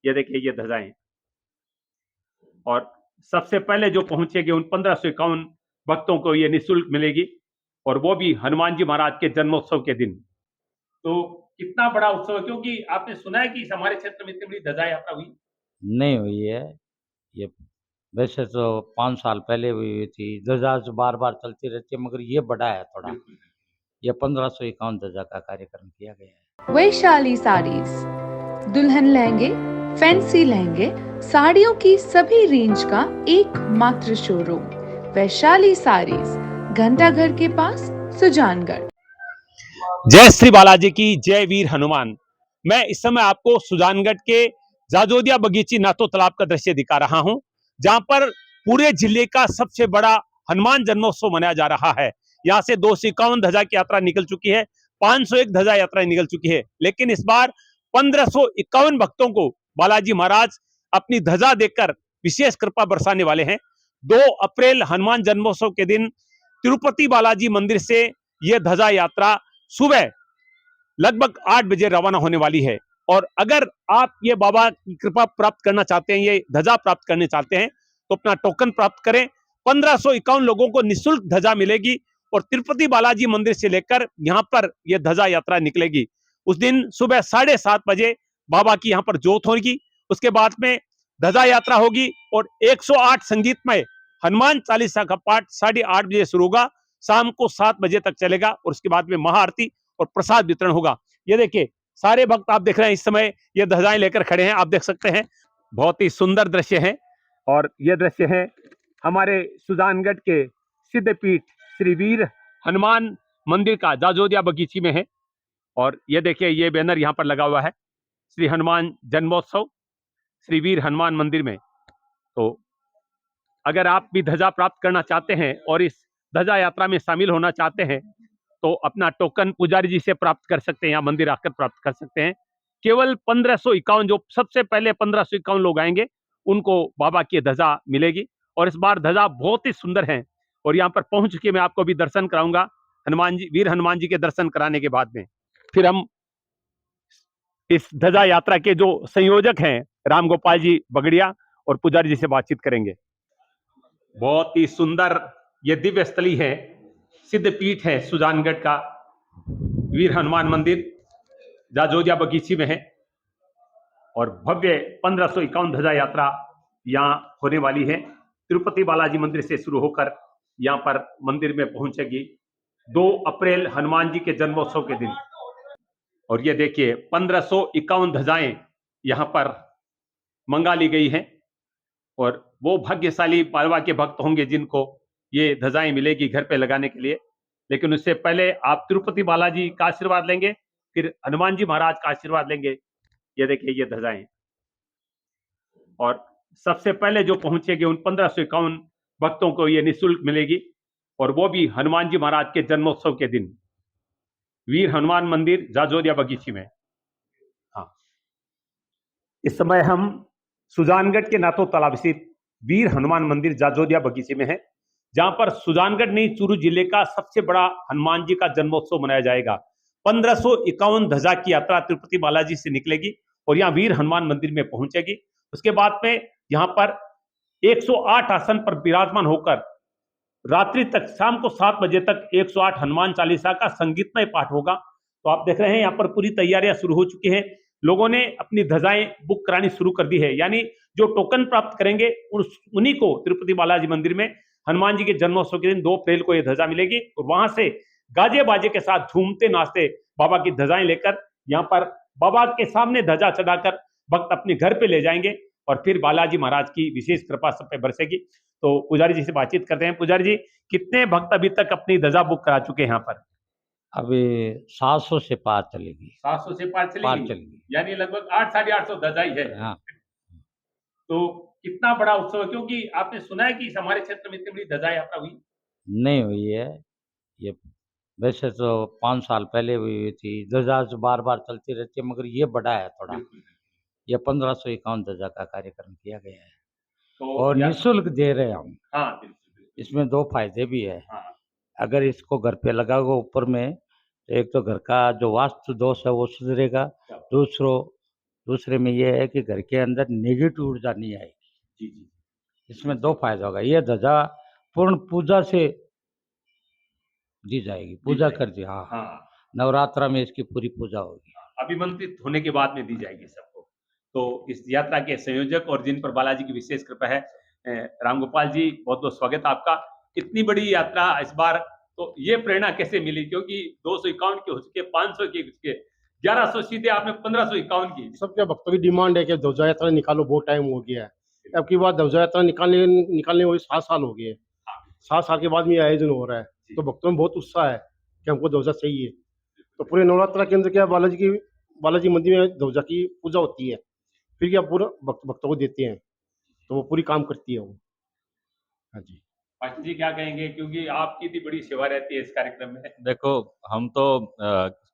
ये देखिए ये ध्वजाएं। और सबसे पहले जो पहुंचेंगे उन 1551 भक्तों को ये निःशुल्क मिलेगी, और वो भी हनुमान जी महाराज के जन्मोत्सव के दिन। तो कितना बड़ा उत्सव है, क्योंकि आपने सुना है कि हमारे क्षेत्र में इतनी बड़ी ध्वजा यात्रा हुई नहीं हुई है ये। वैसे तो 5 साल पहले हुई थी। ध्वजा बार बार चलती रहती है, मगर ये बड़ा है थोड़ा। बिल्कुल। ये 1551 ध्वजा का कार्यक्रम किया गया है। वैशाली साड़ीज, दुल्हन लहंगे, फैंसी लहंगे, साड़ियों की सभी रेंज का एकमात्र शोरूम वैशाली साड़ीज, घंटाघर के पास, सुजानगढ़। जय श्री बालाजी की जय वीर हनुमान। मैं इस समय आपको सुजानगढ़ के जाजोदिया बगीची नातो तालाब का दृश्य दिखा रहा हूं, जहां पर पूरे जिले का सबसे बड़ा हनुमान जन्मोत्सव मनाया जा रहा है। यहां से 251 ध्वजा की यात्रा निकल चुकी है, 501 ध्वजा यात्रा निकल चुकी है, लेकिन इस बार 1551 भक्तों को बालाजी महाराज अपनी ध्वजा देकर विशेष कृपा बरसाने वाले हैं। 2 अप्रैल हनुमान जन्मोत्सव के दिन तिरुपति बालाजी मंदिर से यह ध्वजा यात्रा सुबह लगभग 8 बजे रवाना होने वाली है। और अगर आप ये बाबा की कृपा प्राप्त करना चाहते हैं, ये ध्वजा प्राप्त करने चाहते हैं, तो अपना टोकन प्राप्त करें। 1551 लोगों को निःशुल्क ध्वजा मिलेगी, और तिरुपति बालाजी मंदिर से लेकर यहां पर यह ध्वजा यात्रा निकलेगी। उस दिन सुबह 7:30 बजे बाबा की यहां पर जोत होगी। उसके बाद में ध्वजा यात्रा होगी, और 108 संगीतमय हनुमान चालीसा का पाठ 8:30 बजे शुरू होगा, शाम को 7 बजे तक चलेगा, और उसके बाद में महाआरती और प्रसाद वितरण होगा। ये देखिए सारे भक्त आप देख रहे हैं इस समय ये ध्वजाएं लेकर खड़े हैं, आप देख सकते हैं, बहुत ही सुंदर दृश्य है। और ये दृश्य है हमारे सुजानगढ़ के सिद्धपीठ श्री वीर हनुमान मंदिर का, जाजोदिया बगीची में है। और ये देखिए ये बैनर यहाँ पर लगा हुआ है, श्री हनुमान जन्मोत्सव श्री वीर हनुमान मंदिर में। तो अगर आप भी ध्वजा प्राप्त करना चाहते हैं और इस ध्वजा यात्रा में शामिल होना चाहते हैं, तो अपना टोकन पुजारी जी से प्राप्त कर सकते हैं, या मंदिर आकर प्राप्त कर सकते हैं। केवल 1551, जो सबसे पहले 1551 लोग आएंगे, उनको बाबा की ध्वजा मिलेगी। और इस बार ध्वजा बहुत ही सुंदर है, और यहाँ पर पहुंच के मैं आपको भी दर्शन कराऊंगा, हनुमान जी, वीर हनुमान जी के दर्शन कराने के बाद में फिर हम इस ध्वजा यात्रा के जो संयोजक हैं राम गोपाल जी बगड़िया और पुजारी जी से बातचीत करेंगे। बहुत ही सुंदर ये दिव्य स्थली है, सिद्धपीठ है सुजानगढ़ का, वीर हनुमान मंदिर जाजोदिया बगीची में है। और भव्य 1551 ध्वजा यात्रा यहाँ होने वाली है। तिरुपति बालाजी मंदिर से शुरू होकर यहाँ पर मंदिर में पहुंचेगी 2 अप्रैल हनुमान जी के जन्मोत्सव के दिन। और ये देखिए 1551 ध्वजाएं यहाँ पर मंगा ली गई हैं, और वो भाग्यशाली बाबा के भक्त होंगे जिनको ये ध्वजाएं मिलेगी घर पे लगाने के लिए। लेकिन उससे पहले आप तिरुपति बालाजी का आशीर्वाद लेंगे, फिर हनुमान जी महाराज का आशीर्वाद लेंगे। ये देखिए ये ध्वजाएं। और सबसे पहले जो पहुंचेंगे उन 1551 भक्तों को ये निःशुल्क मिलेगी, और वो भी हनुमान जी महाराज के जन्मोत्सव के दिन, वीर हनुमान मंदिर जाजोदिया बगीची में। हाँ, इस समय हम सुजानगढ़ के नातो तालाब स्थित वीर हनुमान मंदिर जाजोदिया बगीचे में है, जहां पर सुजानगढ़ नहीं चूरू जिले का सबसे बड़ा हनुमान जी का जन्मोत्सव मनाया जाएगा। 1551 ध्वजा की यात्रा तिरुपति बालाजी से निकलेगी और यहाँ वीर हनुमान मंदिर में पहुंचेगी। उसके बाद में यहाँ पर 108 आसन पर विराजमान होकर रात्रि तक, शाम को 7 बजे तक 108 हनुमान चालीसा का संगीतमय पाठ होगा। तो आप देख रहे हैं यहाँ पर पूरी तैयारियां शुरू हो चुकी हैं। लोगों ने अपनी ध्वजाएं बुक करानी शुरू कर दी है, यानी जो टोकन प्राप्त करेंगे उन्हीं को तिरुपति बालाजी मंदिर में हनुमान जी के जन्मोत्सव के दिन 2 अप्रैल को यह ध्वजा मिलेगी, और वहां से गाजे बाजे के साथ झूमते नाचते बाबा की ध्वजाएं लेकर यहाँ पर बाबा के सामने ध्वजा चढ़ाकर भक्त अपने घर पे ले जाएंगे, और फिर बालाजी महाराज की विशेष कृपा सब पे बरसेगी। तो पुजारी जी से बातचीत करते हैं। पुजारी जी, कितने भक्त अभी तक अपनी ध्वजा बुक करा चुके हैं यहाँ पर? अभी 700 से पार चलेगी। 700 से पार चलेगी, यानी लगभग 800-850 ध्वजा ही है। हाँ। तो कितना बड़ा उत्सव है, क्योंकि आपने सुना है कि हमारे क्षेत्र में इतनी बड़ी ध्वजा यात्रा हुई नहीं हुई है ये। वैसे तो 5 साल पहले हुई थी। ध्वजा बार बार चलती रहती है, मगर ये बड़ा है थोड़ा। ये 1551 ध्वजा का कार्यक्रम किया गया है, तो और निःशुल्क दे रहे हैं हम। हाँ, बिल्कुल। इसमें 2 फायदे भी है। हाँ, अगर इसको घर पे लगाओगे ऊपर में, तो एक तो घर का जो वास्तु दोष है वो सुधरेगा। दूसरों दूसरे में ये है कि घर के अंदर नेगेटिव ऊर्जा नहीं आएगी। जी जी इसमें दो फायदा होगा। ये ध्वजा पूर्ण पूजा से दी जाएगी, पूजा जाएगी। कर दी। हाँ, हाँ नवरात्रा में इसकी पूरी पूजा होगी। अभिमंत्रित होने के बाद में दी जाएगी सबको। तो इस यात्रा के संयोजक और जिन पर बालाजी की विशेष कृपा है, रामगोपाल जी, बहुत बहुत स्वागत है आपका। इतनी बड़ी यात्रा इस बार, तो ये प्रेरणा कैसे मिली? क्योंकि 251 के हो चुके, 500 के हो चुके, 1100 सीधे आपने 1551 की। सबके भक्तों की डिमांड है कि ध्वजा यात्रा निकालो, बहुत टाइम हो गया है। अब की बात ध्वजा यात्रा निकालने हुए 7 साल हो गए। 7 साल के बाद में ये आयोजन हो रहा है, तो भक्तों में बहुत उत्साह है कि हमको ध्वजा चाहिए। तो पूरे नवरात्रा के अंदर क्या बालाजी मंदिर में ध्वजा की पूजा होती है, फिर क्या पूरा भक्तों को देते हैं, तो वो पूरी काम करती है वो। हाँ जी। पास्टर जी क्या कहेंगे? क्योंकि आपकी इतनी बड़ी सेवा रहती है इस कार्यक्रम में। देखो, हम तो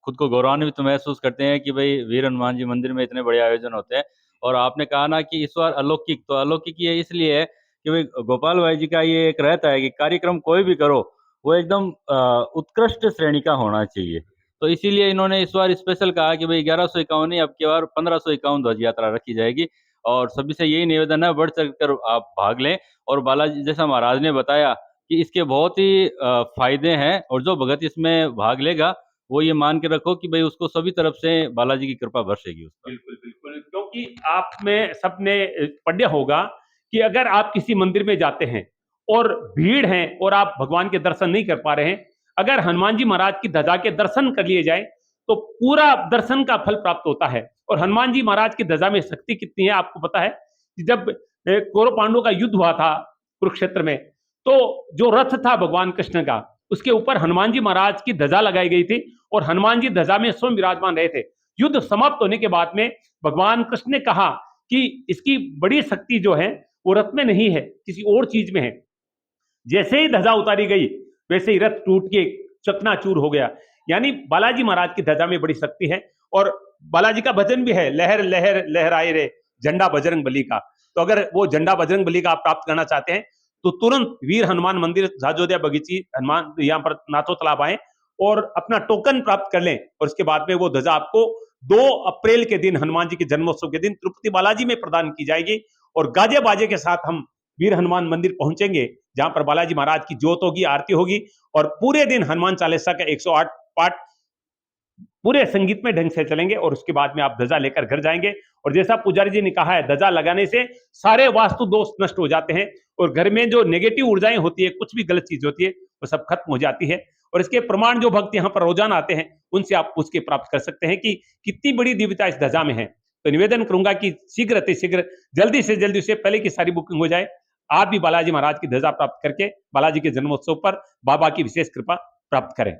खुद को गौरवान्वित महसूस करते हैं कि भाई वीर हनुमान जी मंदिर में इतने बड़े आयोजन होते हैं। और आपने कहा ना कि इस बार अलौकिक, तो अलौकिक ये इसलिए है कि भाई गोपाल भाई जी का ये एक रहता है कि कार्यक्रम कोई भी करो वो एकदम उत्कृष्ट श्रेणी का होना चाहिए। तो इसीलिए इन्होंने इस बार स्पेशल कहा कि भाई 1151 नहीं, अब की बार 1551 ध्वज यात्रा रखी जाएगी। और सभी से यही निवेदन है, बढ़ चढ़कर आप भाग लें। और बालाजी, जैसा महाराज ने बताया कि इसके बहुत ही फायदे हैं, और जो भगत इसमें भाग लेगा वो ये मान के रखो कि भाई उसको सभी तरफ से बालाजी की कृपा बरसेगी उस पर। बिल्कुल बिल्कुल, क्योंकि आप में सबने पढ़ा होगा कि अगर आप किसी मंदिर में जाते हैं और भीड़ है और आप भगवान के दर्शन नहीं कर पा रहे हैं, अगर हनुमान जी महाराज की ध्वजा के दर्शन कर लिए जाए तो पूरा दर्शन का फल प्राप्त होता है। और हनुमान जी महाराज की ध्वजा में शक्ति कितनी है आपको पता है कि जब कौरव पांडवों का युद्ध हुआ था कुरुक्षेत्र में, तो जो रथ था भगवान कृष्ण का, उसके ऊपर हनुमान जी महाराज की ध्वजा लगाई गई थी और हनुमान जी ध्वजा में स्वयं विराजमान रहे थे। युद्ध समाप्त होने के बाद में भगवान कृष्ण ने कहा कि इसकी बड़ी शक्ति जो है वो रथ में नहीं है, किसी और चीज में है। जैसे ही ध्वजा उतारी गई वैसे ही रथ टूट के चकनाचूर हो गया। यानी बालाजी महाराज की ध्वजा में बड़ी शक्ति है। और बालाजी का भजन भी है, लहर लहर लहराए रे झंडा बजरंग बली का। तो अगर वो झंडा बजरंग बली का आप प्राप्त करना चाहते हैं तो तुरंत वीर हनुमान मंदिर झाजोदिया बगीची हनुमान यहाँ पर नाथो तालाब आए और अपना टोकन प्राप्त कर लें। और उसके बाद में वो ध्वजा आपको 2 अप्रैल के दिन, हनुमान जी के जन्मोत्सव के दिन, तिरुपति बालाजी में प्रदान की जाएगी। और गाजे बाजे के साथ हम वीर हनुमान मंदिर पहुंचेंगे, जहां पर बालाजी महाराज की जोत होगी, आरती होगी और पूरे दिन हनुमान चालीसा का 108 पाठ पूरे संगीत में ढंग से चलेंगे। और उसके बाद में आप ध्वजा लेकर घर जाएंगे। और जैसा पुजारी जी ने कहा है, ध्वजा लगाने से सारे वास्तु दोष नष्ट हो जाते हैं और घर में जो नेगेटिव ऊर्जाएं होती है, कुछ भी गलत चीज होती है, वो सब खत्म हो जाती है। और इसके प्रमाण जो भक्त यहाँ पर रोजाना आते हैं उनसे आप पूछ के प्राप्त कर सकते हैं कि कितनी बड़ी दिव्यता इस ध्वजा में है। तो निवेदन करूंगा कि शीघ्र अति शीघ्र, जल्दी से जल्दी, उससे पहले की सारी बुकिंग हो जाए, आप भी बालाजी महाराज की ध्वजा प्राप्त करके बालाजी के जन्मोत्सव पर बाबा की विशेष कृपा प्राप्त करें।